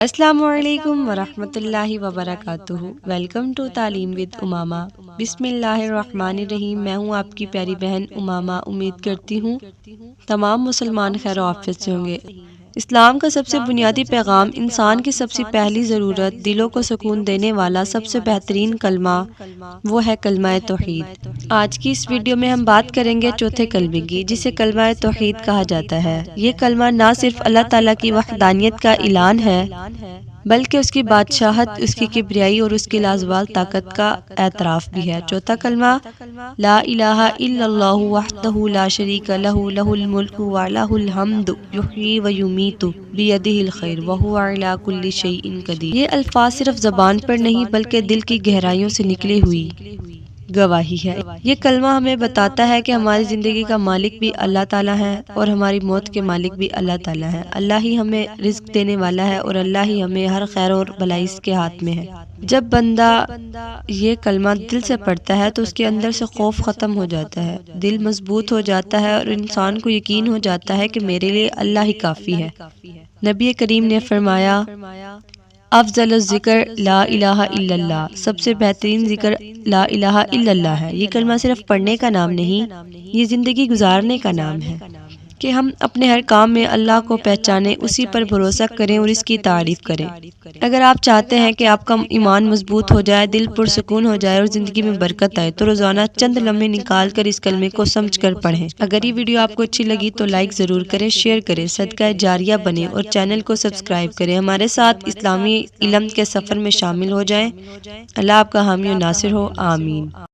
السلام علیکم ورحمۃ اللہ وبرکاتہ۔ ویلکم ٹو تعلیم ود امامہ۔ بسم اللہ الرحمن الرحیم۔ میں ہوں آپ کی پیاری بہن امامہ۔ امید کرتی ہوں تمام مسلمان خیر و عافیت سے ہوں گے۔ اسلام کا سب سے بنیادی پیغام، انسان کی سب سے پہلی ضرورت، دلوں کو سکون دینے والا سب سے بہترین کلمہ، وہ ہے کلمہ توحید۔ آج کی اس ویڈیو میں ہم بات کریں گے چوتھے کلمے کی، جسے کلمہ توحید کہا جاتا ہے۔ یہ کلمہ نہ صرف اللہ تعالیٰ کی وحدانیت کا اعلان ہے بلکہ اس کی بادشاہت، اس کی کبریائی اور اس کی لازوال طاقت کا اعتراف بھی ہے۔ چوتھا کلمہ لا الہ الا اللہ وحدہ لا شریک لہ لہ الملک ولہ الحمد یحیی و یمیت بیدہ الخیر وہو علی کل شیء قدیر۔ یہ الفاظ صرف زبان پر نہیں بلکہ دل کی گہرائیوں سے نکلی ہوئی گواہی ہے۔ یہ کلمہ ہمیں بتاتا ہے کہ ہماری زندگی کا مالک بھی اللہ تعالیٰ ہے اور ہماری موت کے مالک بھی اللہ تعالیٰ ہے۔ اللہ ہی ہمیں رزق دینے والا ہے اور اللہ ہی ہمیں ہر خیر اور بھلائی اس کے ہاتھ میں ہے۔ جب بندہ یہ کلمہ دل سے پڑھتا ہے تو اس کے اندر سے خوف ختم ہو جاتا ہے، دل مضبوط ہو جاتا ہے اور انسان کو یقین ہو جاتا ہے کہ میرے لیے اللہ ہی کافی ہے۔ نبی کریم نے فرمایا، افضل الذکر لا الہ الا اللہ، سب سے بہترین ذکر لا الہ الا اللہ ہے۔ یہ کلمہ صرف پڑھنے کا نام نہیں، یہ زندگی گزارنے کا نام ہے کہ ہم اپنے ہر کام میں اللہ کو پہچانیں، اسی پر بھروسہ کریں اور اس کی تعریف کریں۔ اگر آپ چاہتے ہیں کہ آپ کا ایمان مضبوط ہو جائے، دل پرسکون ہو جائے اور زندگی میں برکت آئے تو روزانہ چند لمحے نکال کر اس کلمے کو سمجھ کر پڑھیں۔ اگر یہ ویڈیو آپ کو اچھی لگی تو لائک ضرور کریں، شیئر کریں، صدقہ جاریہ بنیں اور چینل کو سبسکرائب کریں۔ ہمارے ساتھ اسلامی علم کے سفر میں شامل ہو جائیں۔ اللہ آپ کا حامی و ناصر ہو، آمین۔